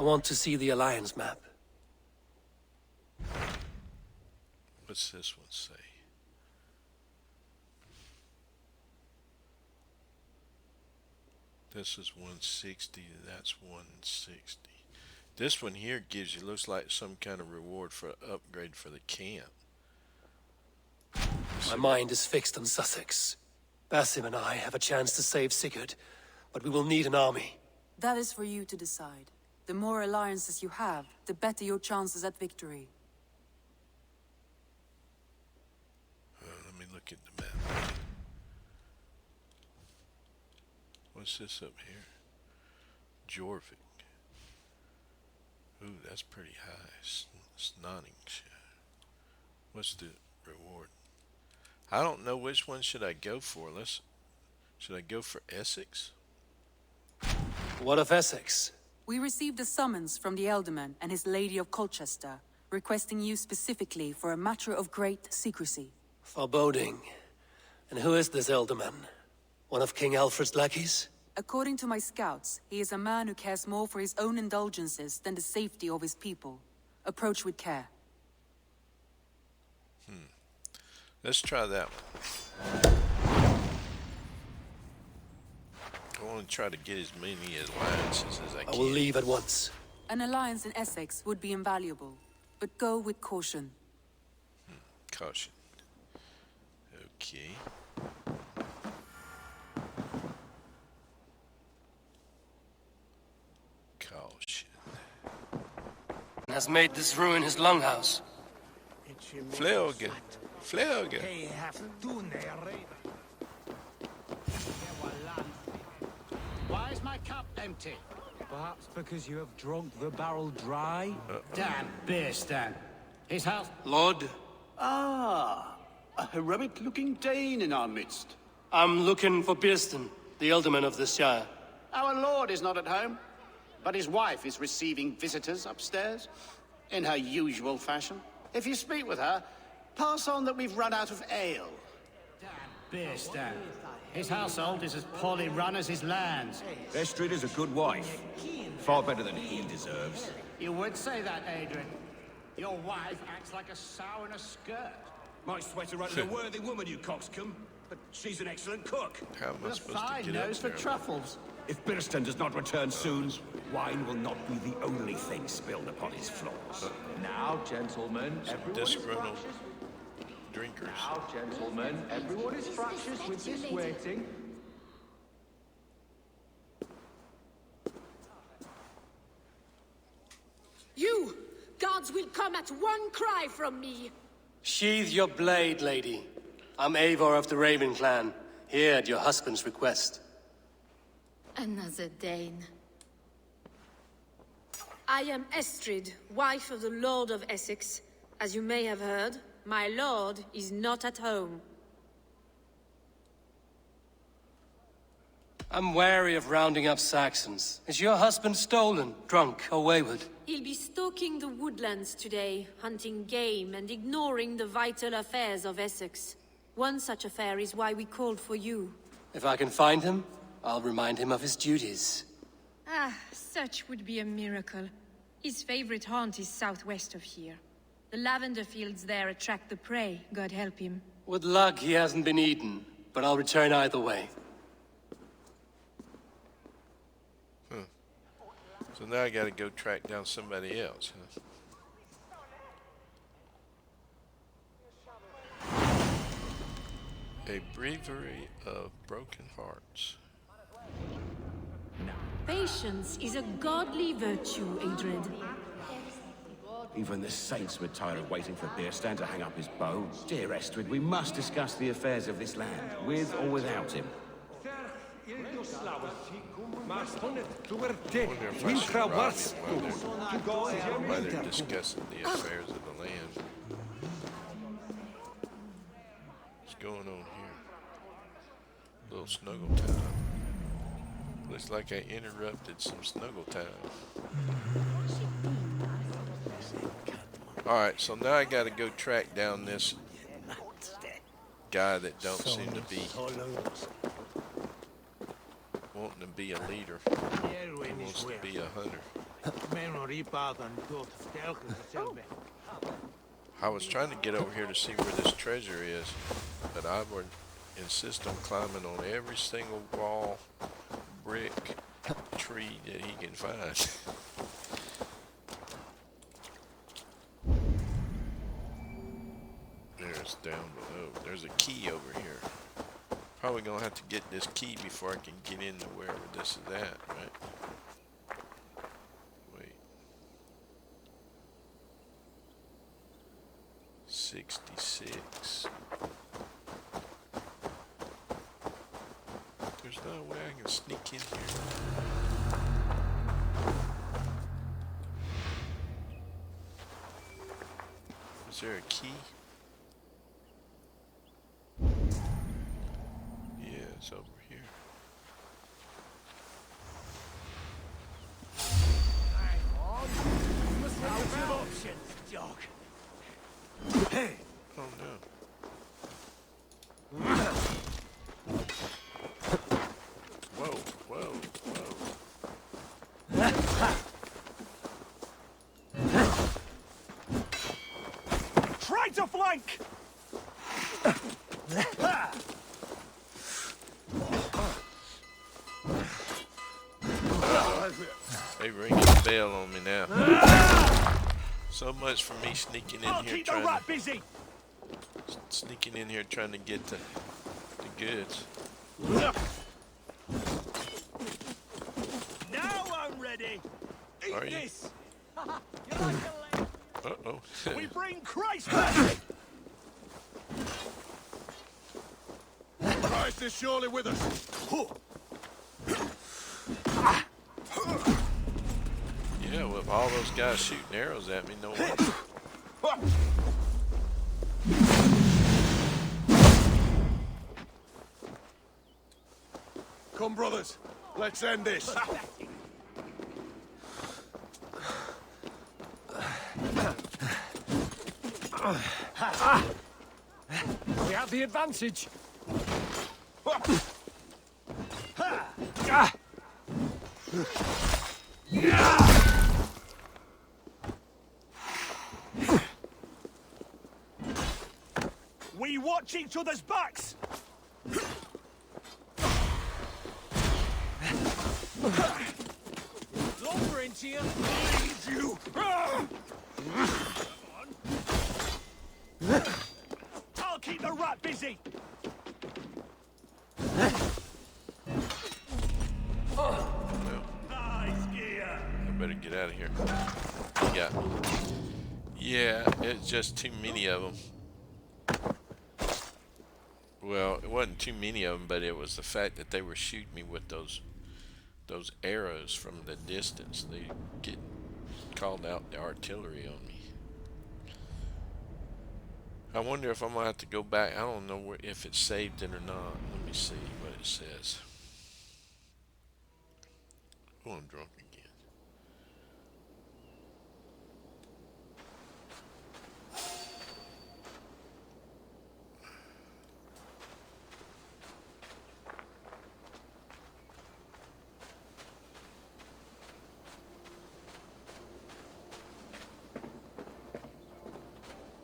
want to see the Alliance map. What's this one say? This is 160, that's 160. This one here gives you, looks like some kind of reward for an upgrade for the camp. My mind is fixed on Sussex. Basim and I have a chance to save Sigurd, but we will need an army. That is for you to decide. The more alliances you have, the better your chances at victory. Let me look at the map. What's this up here? Jorvik. Ooh, that's pretty high. It's Nottinghamshire. What's the reward? I don't know which one should I go for. Should I go for Essex? What of Essex? We received a summons from the Elderman and his Lady of Colchester, requesting you specifically for a matter of great secrecy. Foreboding. And who is this Elderman? One of King Alfred's lackeys? According to my scouts, he is a man who cares more for his own indulgences than the safety of his people. Approach with care. Let's try that one. I want to try to get as many alliances as I can. I will leave at once. An alliance in Essex would be invaluable, but go with caution. Caution. Okay. Caution. Has made this ruin his longhouse. Fleuge. Fleuge. Why is my cup empty? Perhaps because you have drunk the barrel dry? Damn beer stand. His house... Lord, Ah, a heroic-looking Dane in our midst. I'm looking for Bearston, the Elderman of this shire. Our lord is not at home, but his wife is receiving visitors upstairs, in her usual fashion. If you speak with her, pass on that we've run out of ale. Damn beer stand. His household is as poorly run as his lands. Estrid is a good wife. Far better than he deserves. You would say that, Adrian. Your wife acts like a sow in a skirt. My sweater runs a worthy woman, you coxcomb. But she's an excellent cook. How am I With a supposed to fine get nose up for there? truffles. If Birston does not return soon, wine will not be the only thing spilled upon his floors. Now, gentlemen, everyone is Disgruntled fractious. drinkers. Now, gentlemen, everyone is fractious with this waiting. You! Gods will come at one cry from me! Sheathe your blade, lady. I'm Eivor of the Raven clan, here at your husband's request. Another Dane. I am Estrid, wife of the Lord of Essex. As you may have heard, my lord is not at home. I'm wary of rounding up Saxons. Is your husband stolen, drunk, or wayward? He'll be stalking the woodlands today, hunting game and ignoring the vital affairs of Essex. One such affair is why we called for you. If I can find him, I'll remind him of his duties. Ah, such would be a miracle. His favorite haunt is southwest of here. The lavender fields there attract the prey, God help him. With luck, he hasn't been eaten, but I'll return either way. So now I gotta go track down somebody else, huh? A breviary of broken hearts. Patience is a godly virtue, Adrid. Even the saints would tire of waiting for Birstan to hang up his bow. Dear Estrid, we must discuss the affairs of this land, with or without him. I wonder if I should rob him while they're discussing the affairs of the land. What's going on here? Little snuggle time. Looks like I interrupted some snuggle time. Alright, so now I gotta go track down this guy that don't seem to be wanting to be a leader. He wants to be a hunter. I was trying to get over here to see where this treasure is, but I would insist on climbing on every single wall, brick, tree that he can find. There's down below. There's a key over here. Probably gonna have to get this key before I can get into wherever this is at, right? Wait. 66. There's no way I can sneak in here. Is there a key? Yeah, it's over here. Hey! Oh no. Whoa, whoa, whoa. Try to flank! They ringing the bell on me now. So much for me sneaking in I'll here keep the trying rat busy! sneaking in here trying to get the goods. Now I'm ready! Eat Are you? this! You like a leg? Uh-oh. We bring Christ back! Christ is surely with us. Yeah, with all those guys shooting arrows at me, no wonder. Come, brothers. Let's end this. We have the advantage. We watch each other's backs. Lumber into you. Leave you. I'll keep the rat busy. Well, Nice gear. I better get out of here. Yeah, it's just too many of them. Well, it wasn't too many of them, but it was the fact that they were shooting me with those arrows from the distance. They get called out the artillery on me. I wonder if I'm gonna have to go back. I don't know if it saved it or not. Let me see what it says. Oh, I'm drunk again.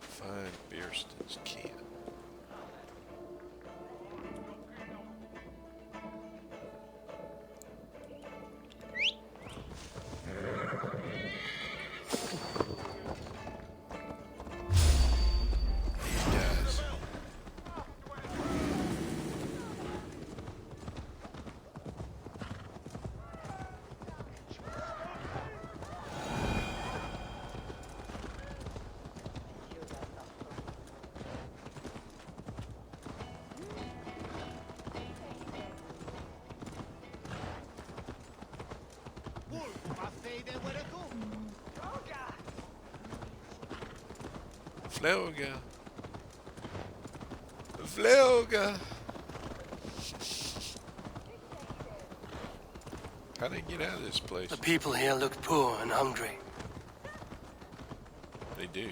Find Beerston's camp. These guys. Fleuga. Fleuga. How'd they get out of this place? The people here look poor and hungry. They do.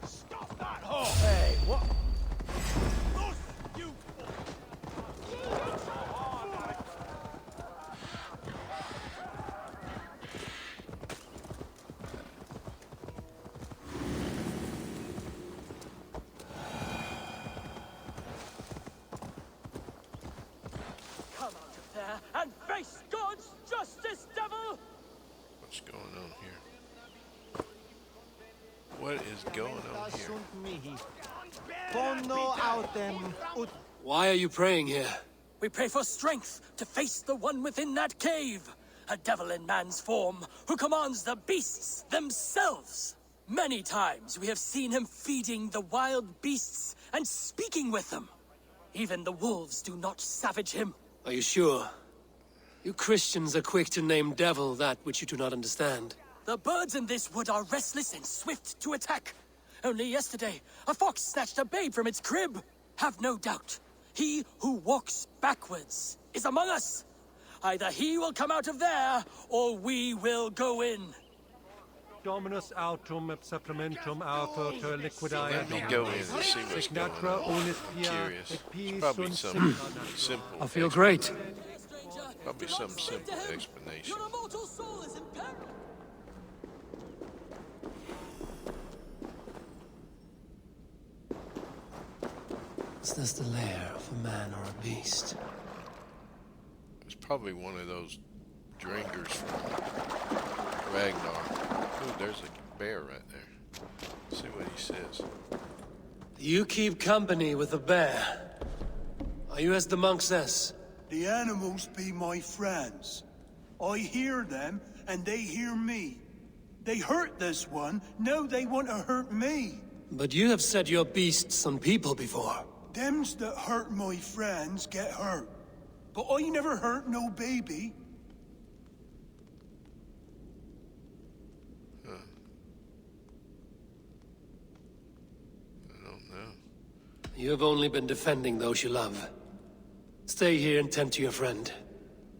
Stop that hole! Hey, what? Face God's justice, devil! What's going on here? What is going on here? Why are you praying here? We pray for strength to face the one within that cave. A devil in man's form who commands the beasts themselves. Many times we have seen him feeding the wild beasts and speaking with them. Even the wolves do not savage him. Are you sure? You Christians are quick to name devil that which you do not understand. The birds in this wood are restless and swift to attack. Only yesterday, a fox snatched a babe from its crib. Have no doubt, he who walks backwards is among us. Either he will come out of there, or we will go in. Dominus autum et supplementum autor liquidae. Let me go in and see what's going on. I'm curious. It's probably some simple. I feel great. Probably some simple explanation. Your immortal soul is in peril. Is this the lair of a man or a beast? It's probably one of those dringers from Ragnar. Ooh, there's a bear right there. Let's see what he says. You keep company with a bear. Are you as the monk says? The animals be my friends. I hear them, and they hear me. They hurt this one, now they want to hurt me. But you have set your beasts on people before. Thems that hurt my friends get hurt. But I never hurt no baby. Huh. I don't know. You have only been defending those you love. Stay here and tend to your friend.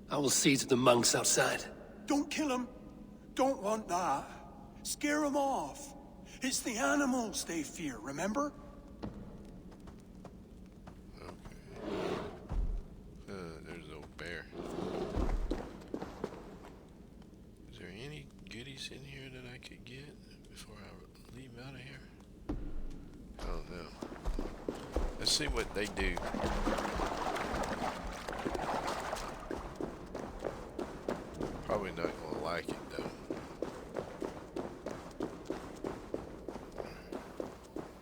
I will see to the monks outside. Don't kill him. Don't want that. Scare him off. It's the animals they fear, remember? There's the old bear. Is there any goodies in here that I could get before I leave out of here? I don't know. Let's see what they do. Probably not gonna like it though.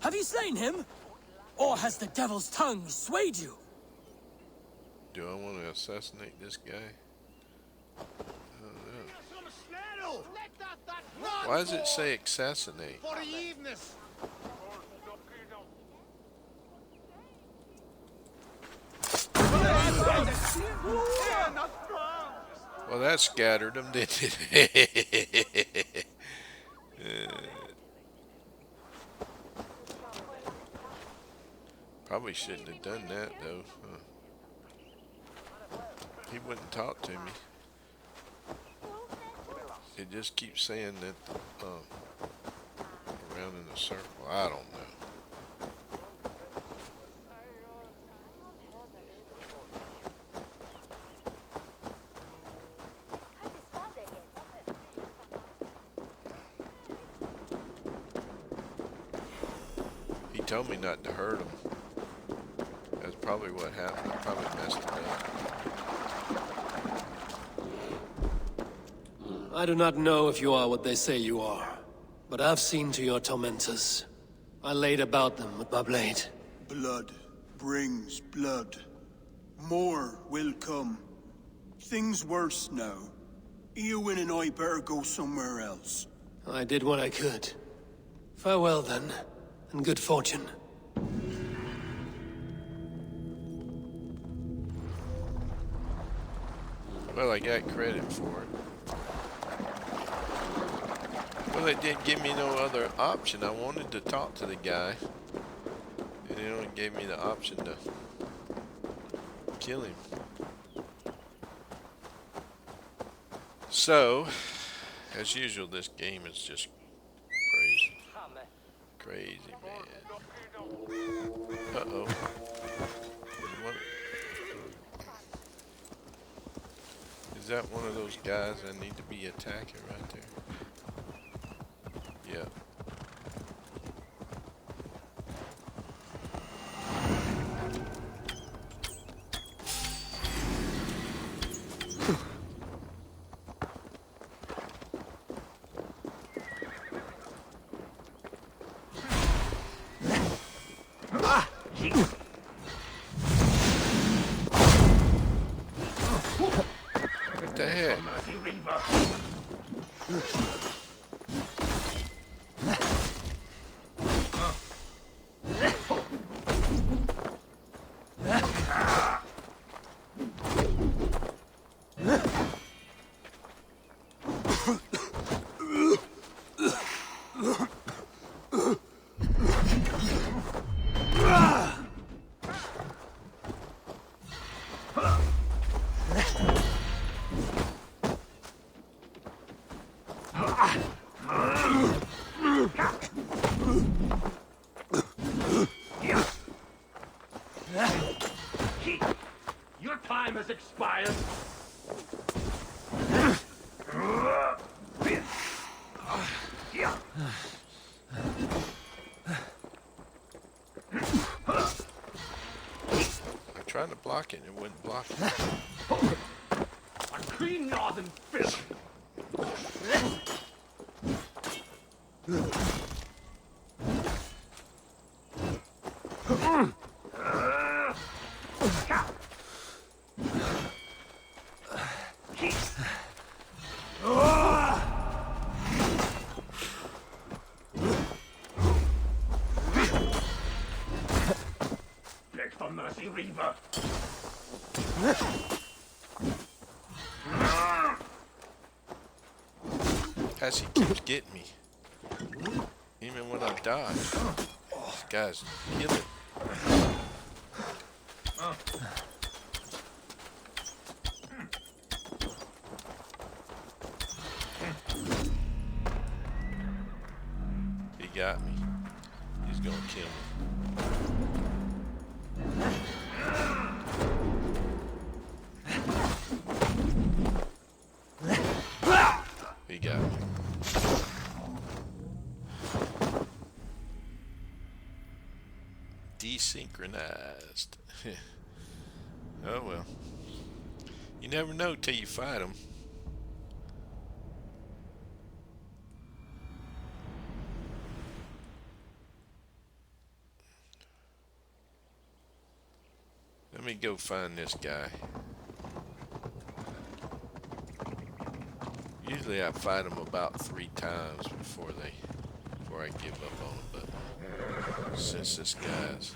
Have you slain him? Or has the devil's tongue swayed you? Do I want to assassinate this guy? I don't know. Why does it say assassinate? Well, that scattered them, didn't it? Probably shouldn't have done that, though. He wouldn't talk to me. It just keeps saying that around in a circle. I don't know. He told me not to hurt him. That's probably what happened. I probably messed it up. I do not know if you are what they say you are, but I've seen to your tormentors. I laid about them with my blade. Blood brings blood. More will come. Things worse now. Eowyn and I better go somewhere else. I did what I could. Farewell then, and good fortune. Well, I got credit for it. Well, it didn't give me no other option. I wanted to talk to the guy, and it only gave me the option to kill him. So, as usual, this game is just crazy. Crazy, man. Uh-oh. What? Is that one of those guys I need to be attacking right there? Yeah. the heck? Your time has expired. I tried to block it and it wouldn't block it. A clean northern filth. Beg for mercy, Reaver. As he keeps getting me. Even when I dodge. This guy's killing. He got me. He's gonna kill me. He got me. Desynchronized. Oh well. You never know till you fight him. Let me go find this guy. Usually I fight them about 3 times before I give up on them, but since this guy's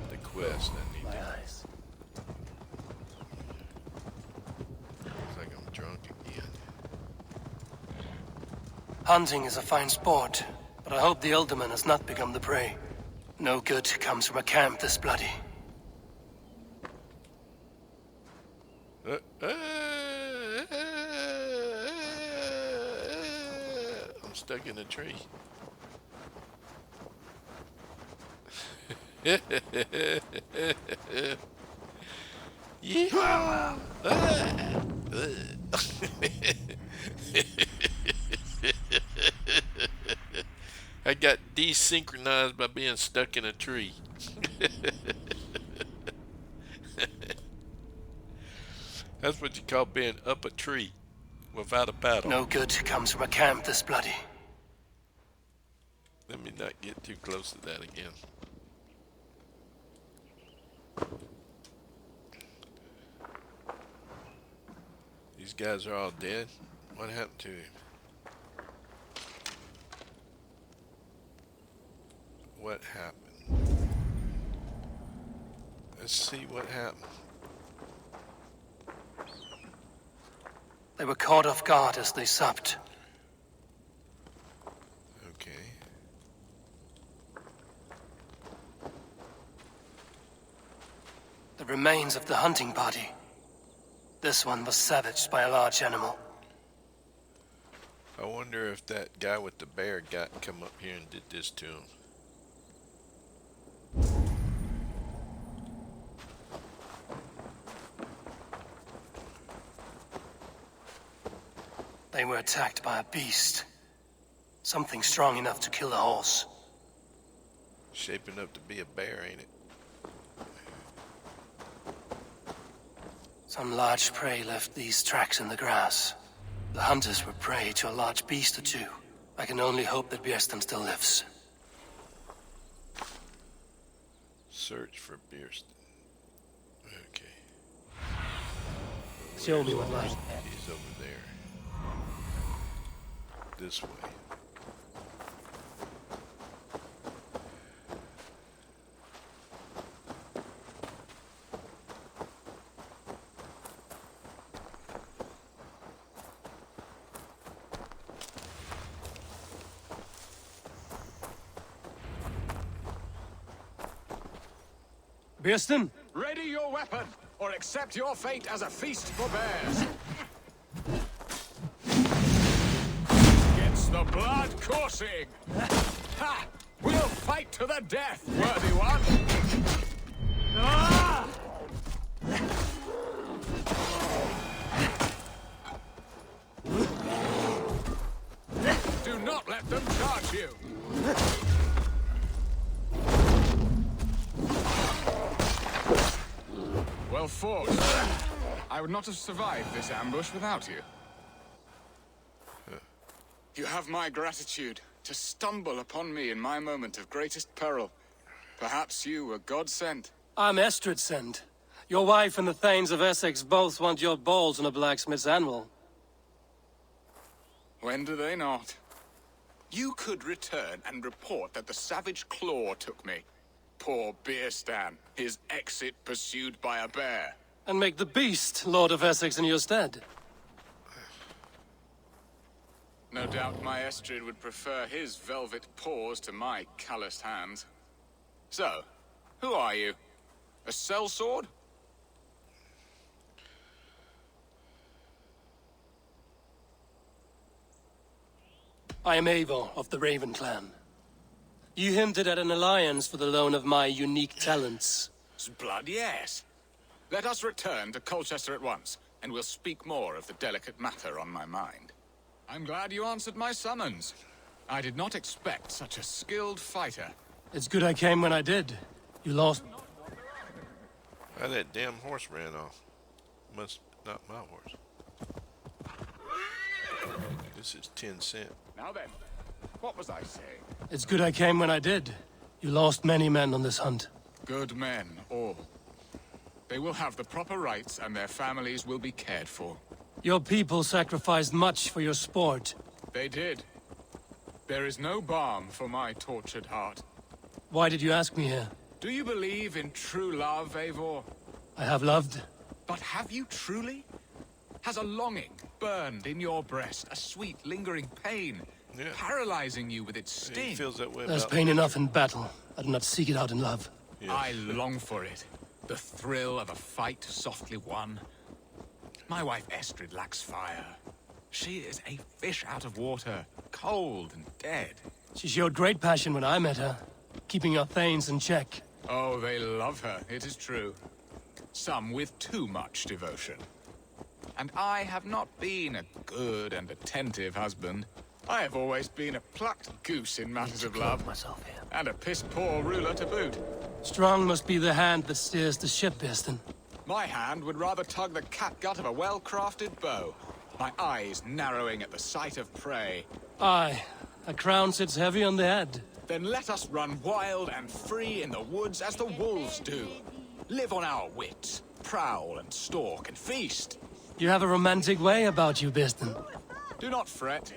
the quest, I need to. eyes. Looks like I'm drunk again. Hunting is a fine sport, but I hope the Elderman has not become the prey. No good comes from a camp this bloody. I'm stuck in a tree. Yeehaw! I got desynchronized by being stuck in a tree. That's what you call being up a tree without a paddle. No good comes from a camp this bloody. Let me not get too close to that again. These guys are all dead. What happened to him? What happened? Let's see what happened. They were caught off guard as they supped. Okay. The remains of the hunting party. This one was savaged by a large animal. I wonder if that guy with the bear come up here and did this to him. They were attacked by a beast. Something strong enough to kill a horse. Shaping up to be a bear, ain't it? Some large prey left these tracks in the grass. The hunters were prey to a large beast or two. I can only hope that Björsten still lives. Search for Björsten. Okay. Show me what lies. He's over there. This way. Bearston? Ready your weapon, or accept your fate as a feast for bears. Gets the blood coursing. Ha! We'll fight to the death, worthy one. Ah! Do not let them charge you. Well fought. I would not have survived this ambush without you. You have my gratitude to stumble upon me in my moment of greatest peril. Perhaps you were God-sent. I'm Estrid sent. Your wife and the Thanes of Essex both want your balls on a blacksmith's anvil. When do they not? You could return and report that the savage claw took me. Poor Beerstan, his exit pursued by a bear. And make the beast Lord of Essex in your stead. No doubt my Estrid would prefer his velvet paws to my calloused hands. So, who are you? A sellsword? I am Eivor of the Raven clan. You hinted at an alliance for the loan of my unique talents. Blood, yes. Let us return to Colchester at once, and we'll speak more of the delicate matter on my mind. I'm glad you answered my summons. I did not expect such a skilled fighter. It's good I came when I did. You lost... How that damn horse ran off. Must not my horse. This is 10 cents. Now then, what was I saying? It's good I came when I did. You lost many men on this hunt. Good men, all. They will have the proper rights and their families will be cared for. Your people sacrificed much for your sport. They did. There is no balm for my tortured heart. Why did you ask me here? Do you believe in true love, Eivor? I have loved. But have you truly? Has a longing burned in your breast, a sweet, lingering pain, paralyzing you with its sting? He feels that way. There's pain enough in battle. I do not seek it out in love. Yes. I long for it. The thrill of a fight softly won. My wife Estrid lacks fire. She is a fish out of water, cold and dead. She showed great passion when I met her, keeping your Thanes in check. Oh, they love her, it is true. Some with too much devotion. And I have not been a good and attentive husband. I have always been a plucked goose in matters of love. Myself here. And a piss-poor ruler to boot. Strong must be the hand that steers the ship, Bearston. My hand would rather tug the catgut of a well-crafted bow. My eyes narrowing at the sight of prey. Aye, a crown sits heavy on the head. Then let us run wild and free in the woods as the wolves do. Live on our wits, prowl and stalk and feast. You have a romantic way about you, Bearston. Do not fret.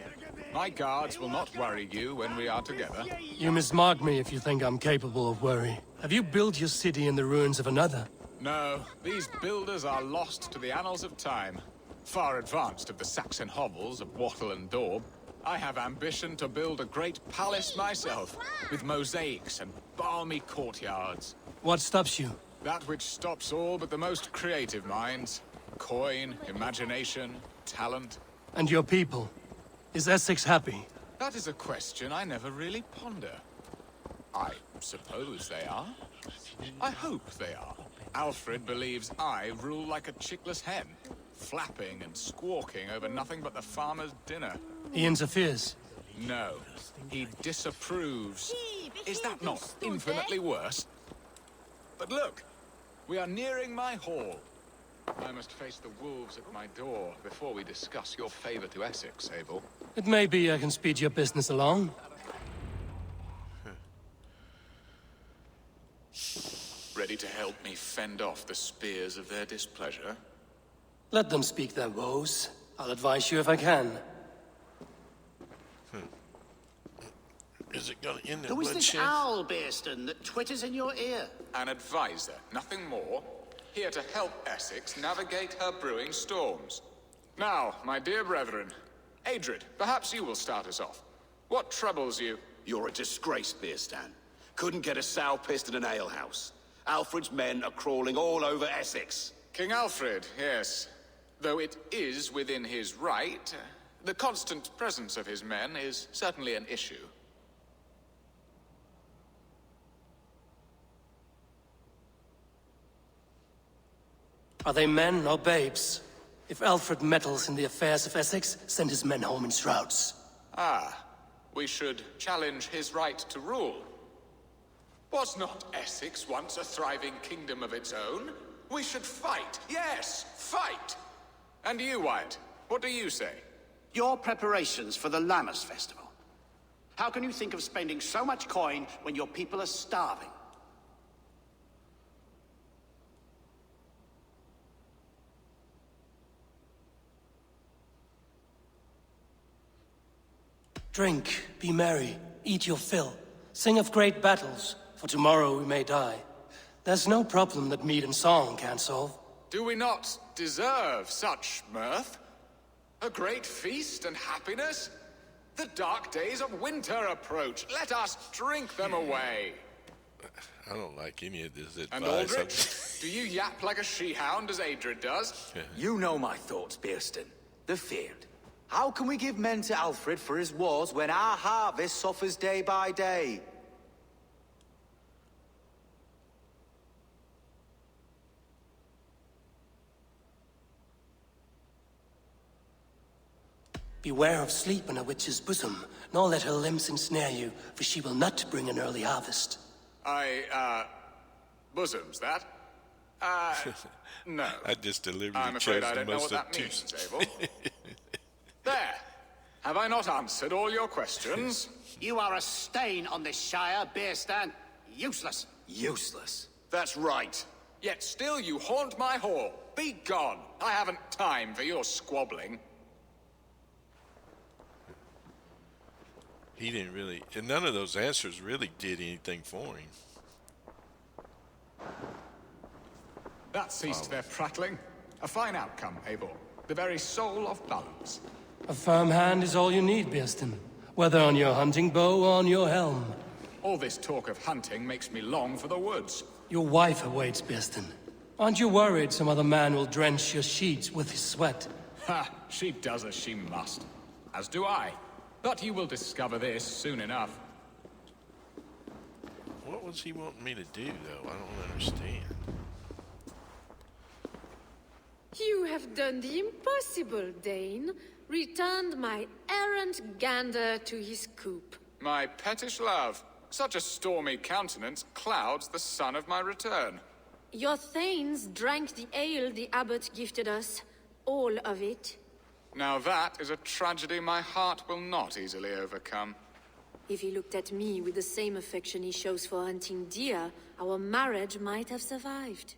My guards will not worry you when we are together. You mismark me if you think I'm capable of worry. Have you built your city in the ruins of another? No, these builders are lost to the annals of time. Far advanced of the Saxon hovels of Wattle and Daub, I have ambition to build a great palace myself, with mosaics and balmy courtyards. What stops you? That which stops all but the most creative minds. Coin, imagination, talent. And your people? Is Essex happy? That is a question I never really ponder. I suppose they are. I hope they are. Alfred believes I rule like a chickless hen, flapping and squawking over nothing but the farmer's dinner. He interferes? No, he disapproves. Is that not infinitely worse? But look, we are nearing my hall. I must face the wolves at my door before we discuss your favor to Essex, Abel. It may be I can speed your business along. Ready to help me fend off the spears of their displeasure? Let them speak their woes. I'll advise you if I can. Is it gonna end in Who is this bloodshed? owl, Bearston, that twitters in your ear? An advisor, nothing more. Here to help Essex navigate her brewing storms. Now, my dear brethren, Adrid, perhaps you will start us off. What troubles you? You're a disgrace, Beerstan. Couldn't get a sow pissed in an alehouse. Alfred's men are crawling all over Essex. King Alfred, yes. Though it is within his right, the constant presence of his men is certainly an issue. Are they men or babes? If Alfred meddles in the affairs of Essex, send his men home in shrouds. Ah, we should challenge his right to rule. Was not Essex once a thriving kingdom of its own? We should fight, yes, fight! And you, Wyatt, what do you say? Your preparations for the Lammas Festival. How can you think of spending so much coin when your people are starving? Drink, be merry, eat your fill. Sing of great battles, for tomorrow we may die. There's no problem that mead and song can't solve. Do we not deserve such mirth? A great feast and happiness? The dark days of winter approach. Let us drink them away. I don't like any of this advice. And Aldrich, do you yap like a she-hound as Adrid does? You know my thoughts, Bearston. The field. How can we give men to Alfred for his wars when our harvest suffers day by day? Beware of sleep in a witch's bosom, nor let her limbs ensnare you, for she will not bring an early harvest. Bosoms, that? No. I just deliberately I'm chose afraid I the don't know most what that obtuse. means, Abel. There. Have I not answered all your questions? You are a stain on this shire, Bearstan. Useless. Useless? That's right. Yet still you haunt my hall. Be gone. I haven't time for your squabbling. He didn't really, and none of those answers really did anything for him. That ceased their prattling. A fine outcome, Abel. The very soul of balance. A firm hand is all you need, Bearston. Whether on your hunting bow or on your helm. All this talk of hunting makes me long for the woods. Your wife awaits, Bearston. Aren't you worried some other man will drench your sheets with his sweat? Ha! She does as she must. As do I. But you will discover this soon enough. What was he wanting me to do, though? I don't understand. You have done the impossible, Dane. Returned my errant gander to his coop. My pettish love. Such a stormy countenance clouds the sun of my return. Your thanes drank the ale the abbot gifted us. All of it. Now that is a tragedy my heart will not easily overcome. If he looked at me with the same affection he shows for hunting deer, our marriage might have survived.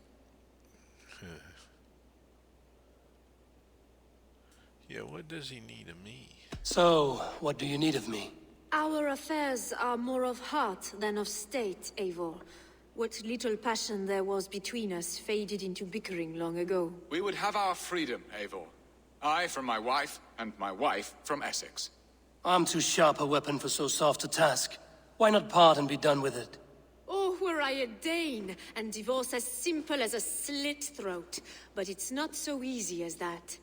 Yeah, what does he need of me? So, what do you need of me? Our affairs are more of heart than of state, Eivor. What little passion there was between us faded into bickering long ago. We would have our freedom, Eivor. I from my wife, and my wife from Essex. I'm too sharp a weapon for so soft a task. Why not part and be done with it? Oh, were I a Dane, and divorce as simple as a slit throat. But it's not so easy as that.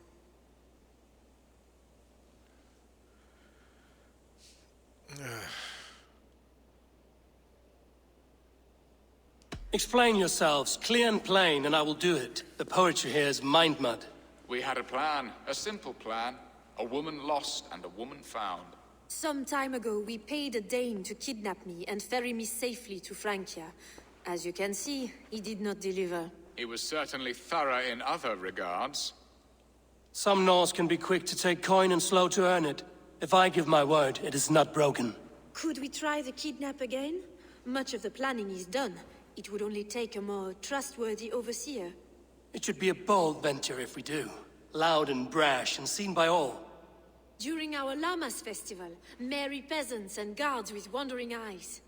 Explain yourselves, clear and plain, and I will do it. The poetry here is mind mud. We had a plan, a simple plan. A woman lost and a woman found. Some time ago, we paid a Dane to kidnap me and ferry me safely to Francia. As you can see, he did not deliver. He was certainly thorough in other regards. Some Norse can be quick to take coin and slow to earn it. If I give my word, it is not broken. Could we try the kidnap again? Much of the planning is done. It would only take a more trustworthy overseer. It should be a bold venture if we do. loud and brash and seen by all. During our Llamas festival, merry peasants and guards with wandering eyes.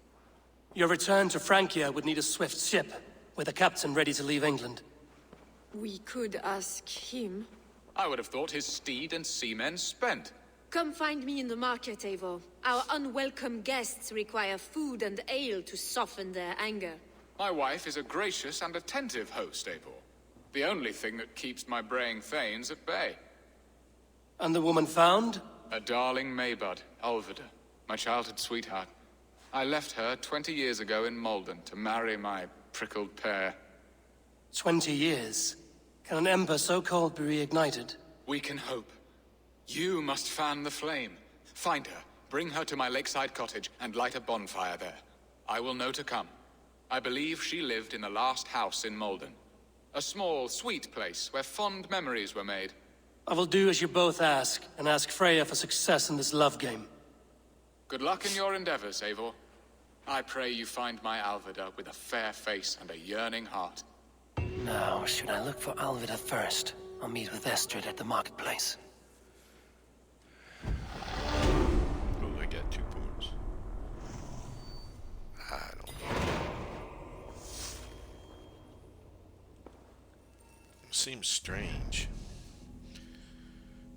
Your return to Francia would need a swift ship, with a captain ready to leave England. We could ask him. I would have thought his steed and seamen spent. Come find me in the market, Eivor. Our unwelcome guests require food and ale to soften their anger. My wife is a gracious and attentive host, Eivor. The only thing that keeps my braying thanes at bay. And the woman found? A darling Maybud, Alvida, my childhood sweetheart. I left her 20 years ago in Malden to marry my prickled pear. 20 years? Can an ember so cold be reignited? We can hope. You must fan the flame. Find her, bring her to my lakeside cottage, and light a bonfire there. I will know to come. I believe she lived in the last house in Malden. A small, sweet place where fond memories were made. I will do as you both ask, and ask Freya for success in this love game. Good luck in your endeavors, Eivor. I pray you find my Alvida with a fair face and a yearning heart. Now, should I look for Alvida first, or meet with Estrid at the marketplace? Oh, I got 2 points. I don't know. Seems strange.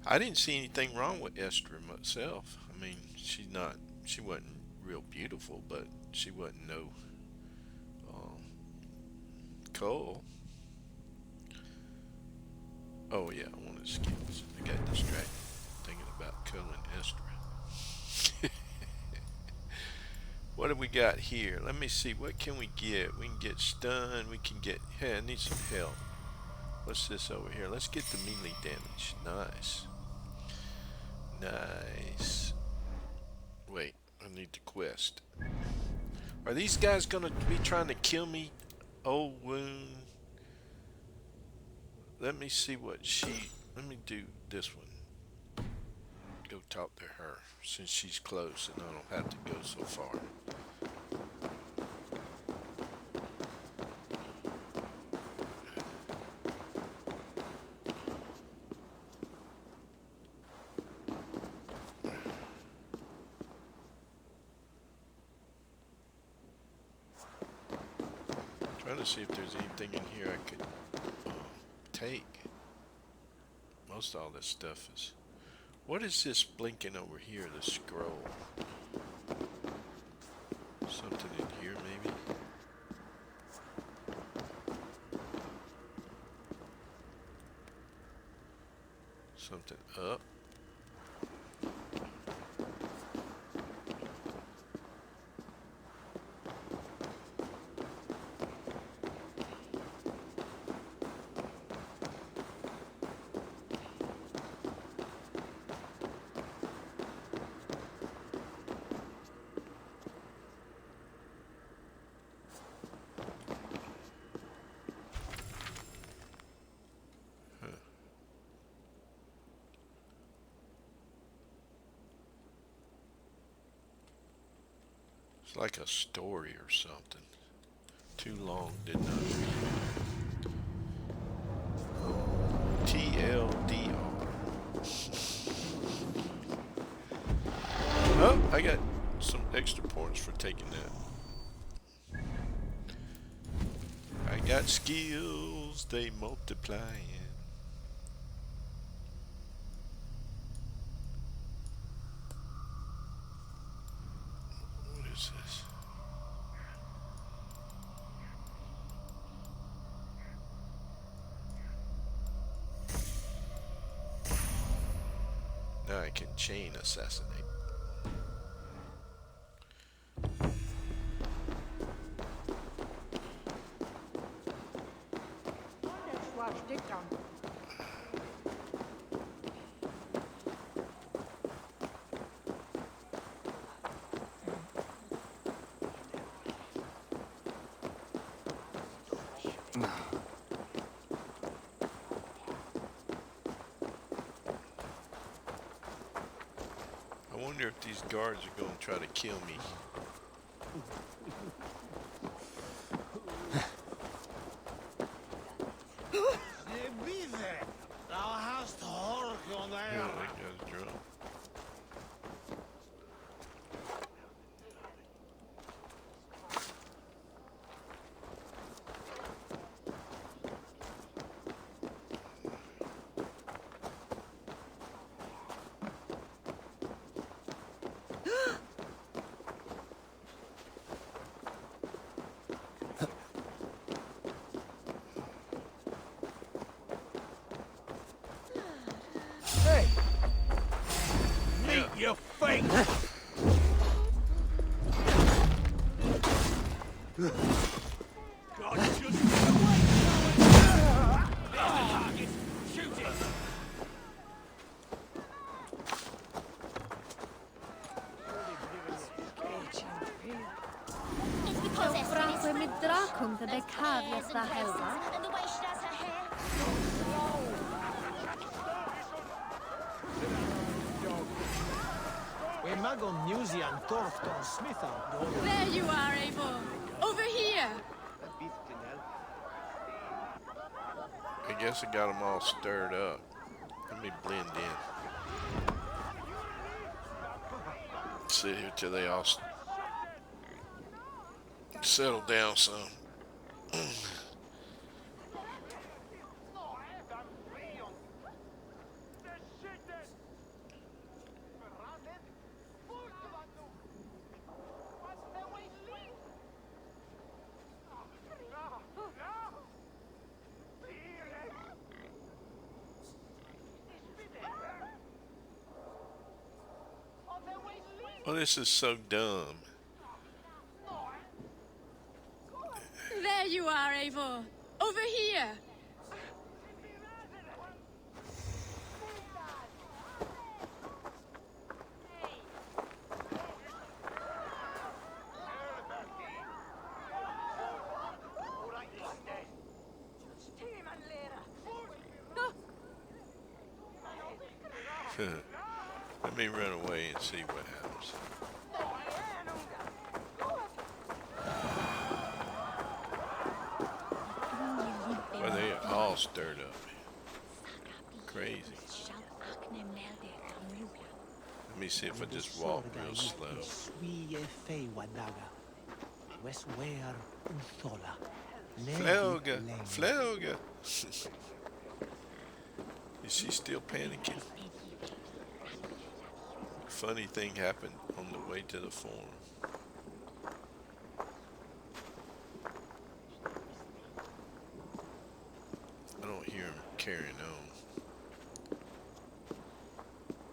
I didn't see anything wrong with Esther myself. I mean, she wasn't real beautiful, but she wasn't no Cole. Oh yeah, I wanted skills. I got distracted thinking about Cole and Esther. What do we got here? Let me see. What can we get? We can get stun. We can get... Hey, I need some help. What's this over here? Let's get the melee damage. Nice. Nice. Wait, I need the quest. Are these guys gonna be trying to kill me? Old wound. Let me see what let me do this one. Go talk to her since she's close and I don't have to go so far. Trying to see if there's anything in here I could take. Most all this stuff is... What is this blinking over here, the scroll? Something in here maybe? Something up? It's like a story or something. Too long, did not read. TLDR. Oh, I got some extra points for taking that. I got skills, they multiply. Now I can chain assassinate. I wonder if these guards are going to try to kill me. Our house that guy's drunk. Your fate! God, shoot it! Franco med Dracum the Becavias Valhalla. And the way she does her hair. We magon Museum Torfton Smith out. There you are, Eivor. Over here. I guess I got them all stirred up. Let me blend in. Sit here till they all settle down some. Oh, this is so dumb. There you are, Eivor. Over here. Let me run away and see what happens. Well, they are all stirred up. Crazy. Let me see if I just walk real slow. Fleuga! Fleuga! Is she still panicking? Funny thing happened on the way to the forum. I don't hear him carrying on.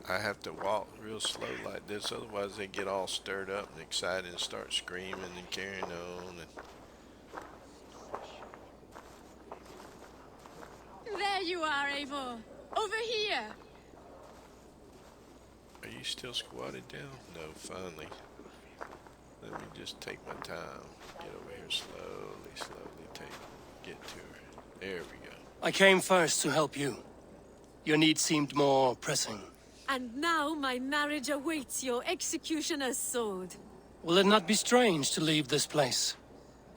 I have to walk real slow like this, otherwise they get all stirred up and excited and start screaming and carrying on. There you are, Eivor. Over here. Are you still squatted down? No, finally. Let me just take my time. Get over here slowly, get to her. There we go. I came first to help you. Your need seemed more pressing. And now my marriage awaits your executioner's sword. Will it not be strange to leave this place?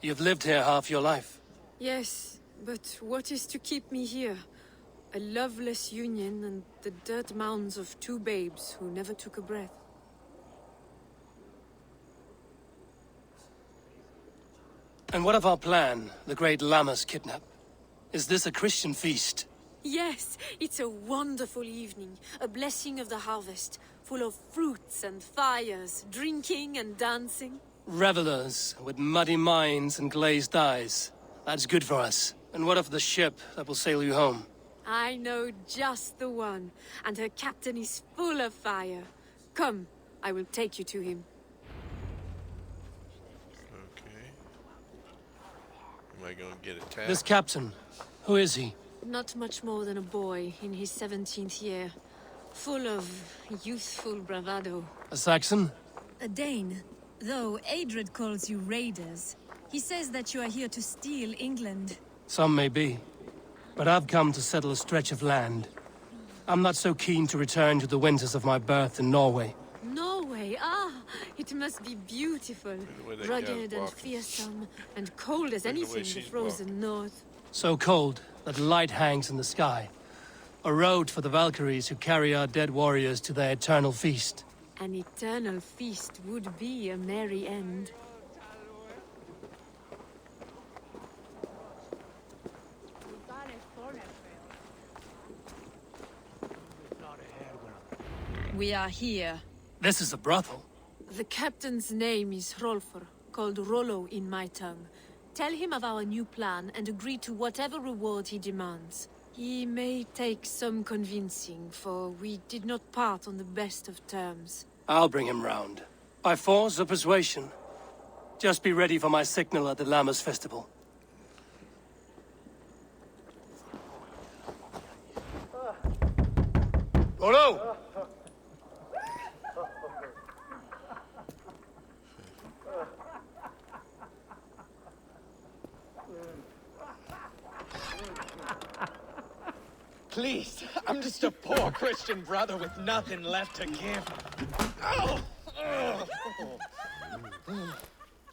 You've lived here half your life. Yes, but what is to keep me here? A loveless union and the dirt mounds of two babes who never took a breath. And what of our plan, the great Lamma's kidnap? Is this a Christian feast? Yes, it's a wonderful evening, a blessing of the harvest, full of fruits and fires, drinking and dancing. Revelers with muddy minds and glazed eyes. That's good for us. And what of the ship that will sail you home? I know just the one, and her captain is full of fire. Come, I will take you to him. Okay. Am I gonna get attacked? This captain, who is he? Not much more than a boy in his 17th year, full of youthful bravado. A Saxon? A Dane, though Adred calls you raiders. He says that you are here to steal England. Some may be. But I've come to settle a stretch of land. I'm not so keen to return to the winters of my birth in Norway. Norway, it must be beautiful. Rugged and fearsome, and cold as anything in the frozen north. So cold that light hangs in the sky. A road for the Valkyries who carry our dead warriors to their eternal feast. An eternal feast would be a merry end. We are here. This is a brothel. The captain's name is Hrolfr, called Rollo in my tongue. Tell him of our new plan and agree to whatever reward he demands. He may take some convincing, for we did not part on the best of terms. I'll bring him round. By force or persuasion. Just be ready for my signal at the Lammas festival. Rollo! Please, I'm just a poor Christian brother with nothing left to give. Oh!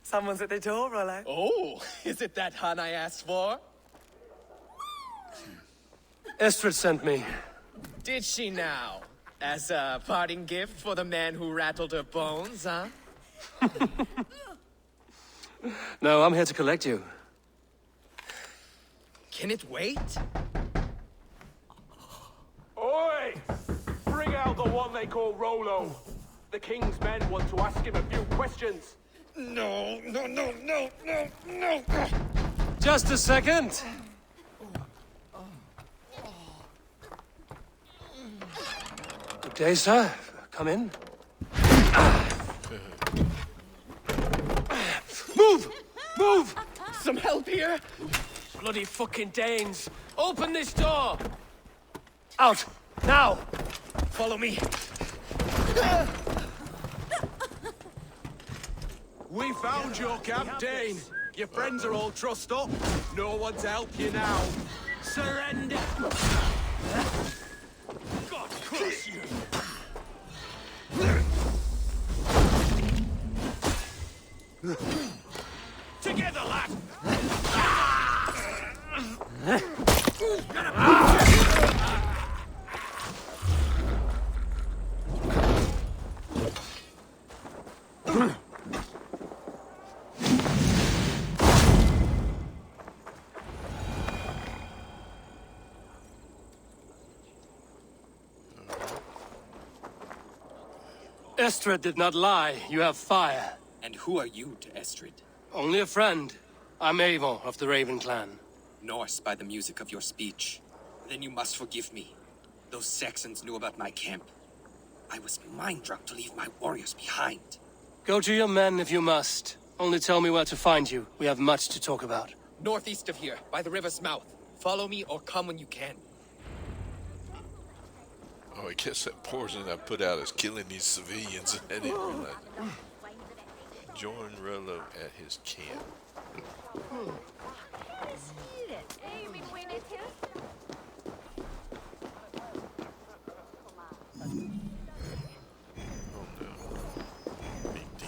Someone's at the door, Rollo. Oh, is it that hun I asked for? Estrid sent me. Did she now? As a parting gift for the man who rattled her bones, huh? No, I'm here to collect you. Can it wait? Oi! Bring out the one they call Rollo. The king's men want to ask him a few questions. No. Just a second. Good day, sir. Come in. Move! Move! Some help here? Bloody fucking Danes! Open this door! Out! Now! Follow me. We found your camp, Dane. Your friends are all trussed up. No one to help you now. Surrender! God crush you! Together, lad! Estrid did not lie. You have fire. And who are you to Estrid? Only a friend. I'm Avon of the Raven clan. Norse by the music of your speech. Then you must forgive me. Those Saxons knew about my camp. I was mind-drunk to leave my warriors behind. Go to your men if you must. Only tell me where to find you. We have much to talk about. Northeast of here, by the river's mouth. Follow me or come when you can. Oh, I guess that poison I put out is killing these civilians. I didn't realize it. Join Rollo at his camp.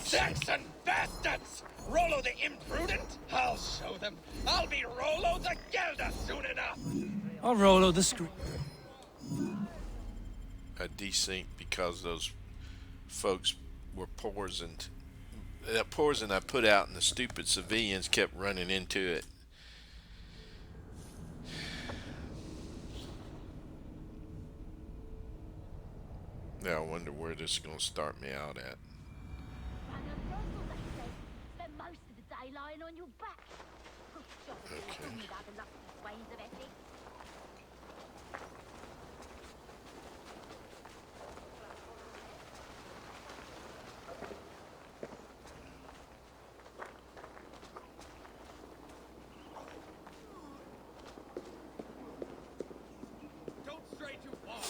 Saxon bastards! Rollo the imprudent? I'll show them. I'll be Rollo the Gelder soon enough. I'll Rollo the screen. I desynced because those folks were poisoned. That poison I put out and the stupid civilians kept running into it. Now I wonder where this is going to start me out at. Spent most of the day lying on your back. Okay. Don't stray too far.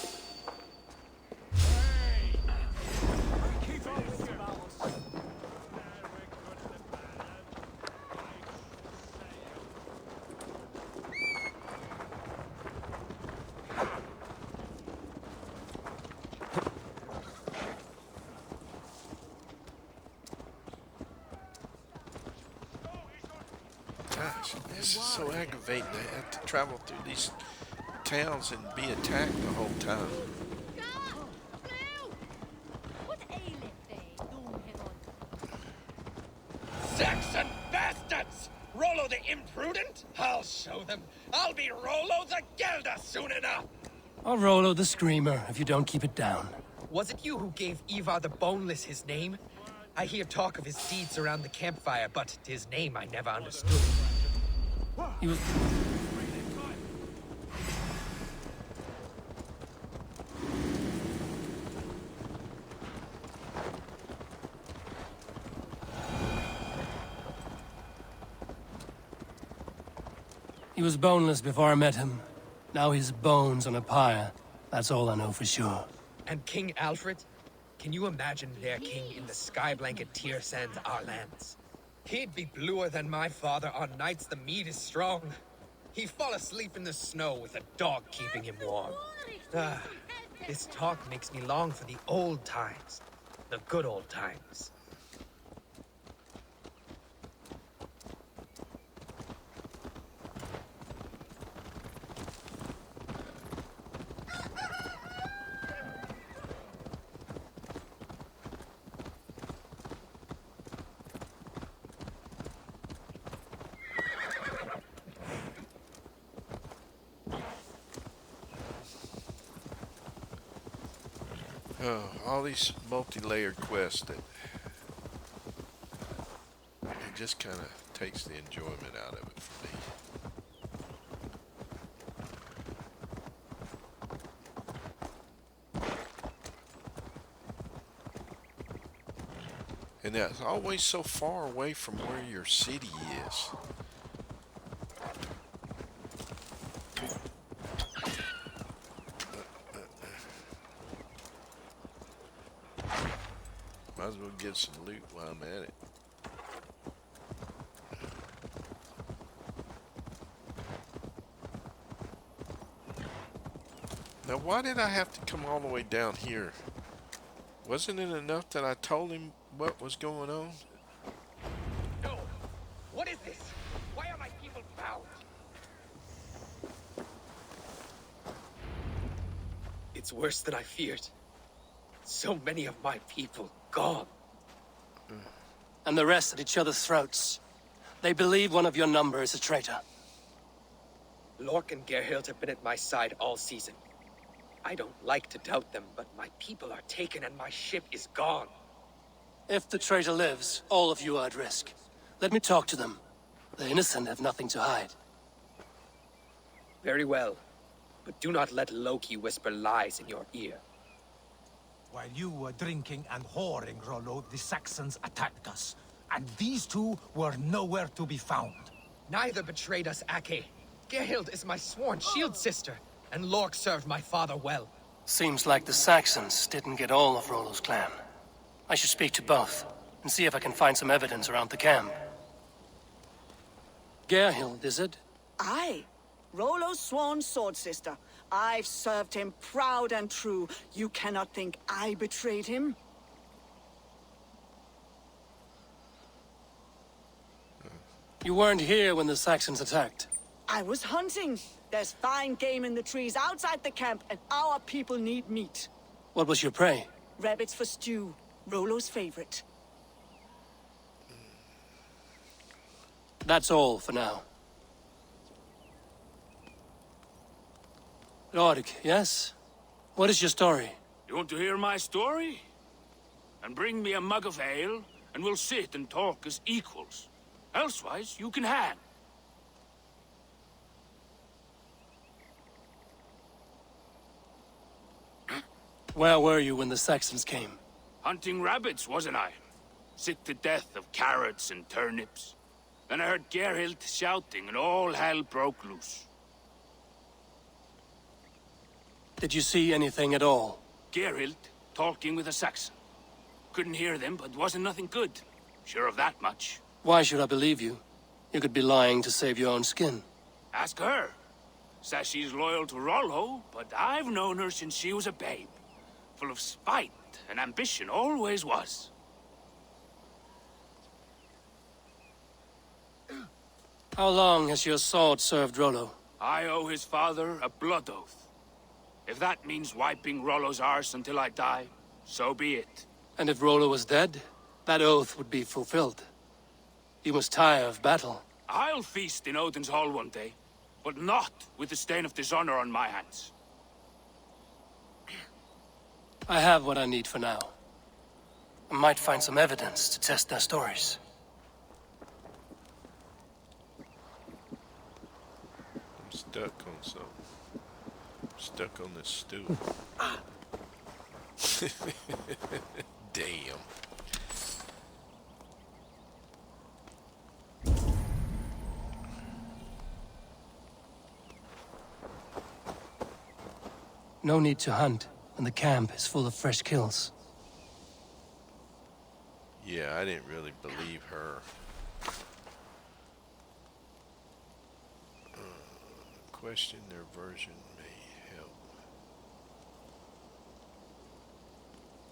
Gosh, this is so aggravating. I have to travel through these towns and be attacked the whole time. Saxon bastards! Rollo the imprudent? I'll show them. I'll be Rollo the Gelder soon enough! Or Rollo the Screamer, if you don't keep it down. Was it you who gave Ivar the Boneless his name? I hear talk of his deeds around the campfire, but his name I never understood. He was... He was boneless before I met him. Now he's bones on a pyre. That's all I know for sure. And King Alfred? Can you imagine their king in the sky blanket tear sands our lands? He'd be bluer than my father on nights the mead is strong. He'd fall asleep in the snow with a dog keeping him warm. Ah, this talk makes me long for the old times. The good old times. Oh, all these multi-layered quests that it just kind of takes the enjoyment out of it for me. And that's always so far away from where your city is. Might as well get some loot while I'm at it. Now, why did I have to come all the way down here? Wasn't it enough that I told him what was going on? No! What is this? Why are my people bound? It's worse than I feared. So many of my people gone. And the rest at each other's throats. They believe one of your number is a traitor. Lork and Gerhild have been at my side all season. I don't like to doubt them, but my people are taken and my ship is gone. If the traitor lives, all of you are at risk. Let me talk to them. The innocent have nothing to hide. Very well. But do not let Loki whisper lies in your ear. While you were drinking and whoring, Rollo, the Saxons attacked us. And these two were nowhere to be found. Neither betrayed us, Ake. Gerhild is my sworn shield sister, and Lork served my father well. Seems like the Saxons didn't get all of Rollo's clan. I should speak to both, and see if I can find some evidence around the camp. Gerhild, is it? Aye. Rollo's sworn sword sister. I've served him proud and true. You cannot think I betrayed him? You weren't here when the Saxons attacked. I was hunting. There's fine game in the trees outside the camp, and our people need meat. What was your prey? Rabbits for stew. Rollo's favorite. That's all for now. Lork, yes? What is your story? You want to hear my story? And bring me a mug of ale, and we'll sit and talk as equals. Elsewise, you can hang. Where were you when the Saxons came? Hunting rabbits, wasn't I? Sick to death of carrots and turnips. Then I heard Gerhild shouting, and all hell broke loose. Did you see anything at all? Gerhild talking with a Saxon. Couldn't hear them, but wasn't nothing good. Sure of that much. Why should I believe you? You could be lying to save your own skin. Ask her. Says she's loyal to Rollo, but I've known her since she was a babe. Full of spite and ambition, always was. How long has your sword served Rollo? I owe his father a blood oath. If that means wiping Rollo's arse until I die, so be it. And if Rollo was dead, that oath would be fulfilled. He must tire of battle. I'll feast in Odin's hall one day, but not with the stain of dishonor on my hands. I have what I need for now. I might find some evidence to test their stories. I'm stuck on something. I'm stuck on this stool. Damn. No need to hunt, and the camp is full of fresh kills. Yeah, I didn't really believe her. Question their version may help.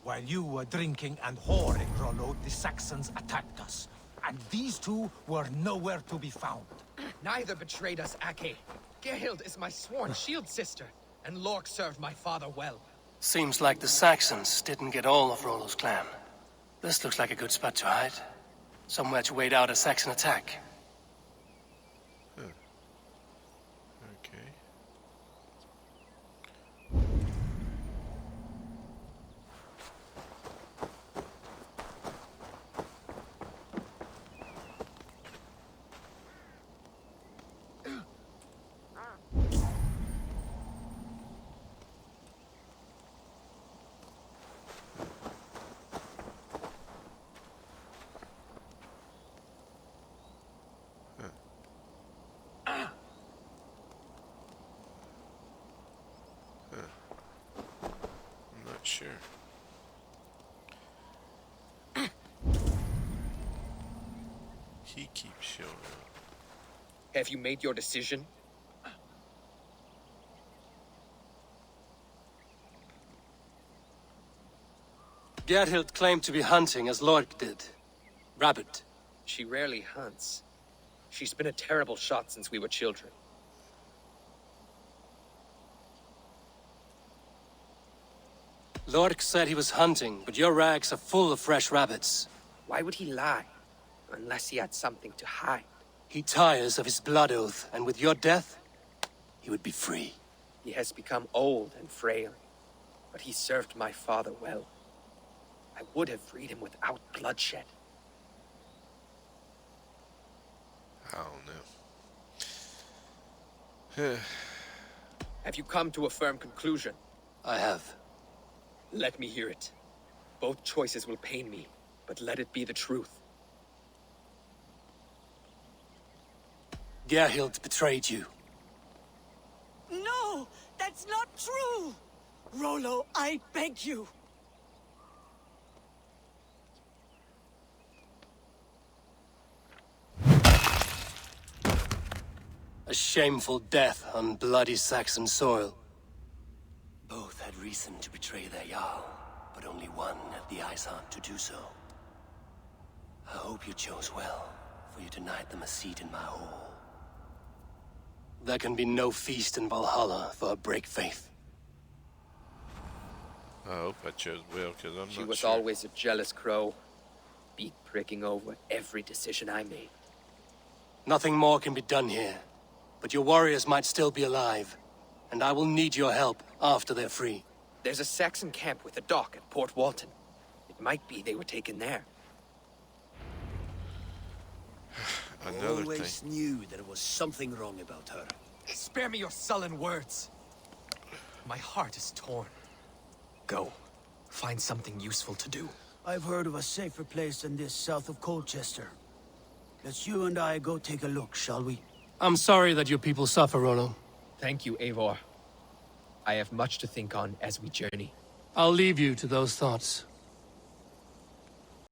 While you were drinking and whoring, Rollo, the Saxons attacked us. And these two were nowhere to be found. Neither betrayed us, Ake. Gerhild is my sworn shield sister, and Lork served my father well. Seems like the Saxons didn't get all of Rollo's clan. This looks like a good spot to hide. Somewhere to wait out a Saxon attack. Okay. Sure. He keeps showing up. Have you made your decision? Gerhild claimed to be hunting as Lork did. Rabbit. She rarely hunts. She's been a terrible shot since we were children. Lork said he was hunting, but your rags are full of fresh rabbits. Why would he lie? Unless he had something to hide. He tires of his blood oath, and with your death, he would be free. He has become old and frail, but he served my father well. I would have freed him without bloodshed. I don't know. Have you come to a firm conclusion? I have. Let me hear it. Both choices will pain me, but let it be the truth. Gerhild betrayed you. No! That's not true! Rollo, I beg you! A shameful death on bloody Saxon soil. Both had reason to betray their Jarl, but only one had the eyesight to do so. I hope you chose well, for you denied them a seat in my hall. There can be no feast in Valhalla for a break faith. I hope I chose well, because I'm not sure. She was always a jealous crow, beak pricking over every decision I made. Nothing more can be done here, but your warriors might still be alive, and I will need your help after they're free. There's a Saxon camp with a dock at Port Walton. It might be they were taken there. Another Always thing. knew there was something wrong about her. Spare me your sullen words. My heart is torn. Go. Find something useful to do. I've heard of a safer place than this south of Colchester. Let's you and I go take a look, shall we? I'm sorry that your people suffer, Rollo. Thank you, Eivor. I have much to think on as we journey. I'll leave you to those thoughts.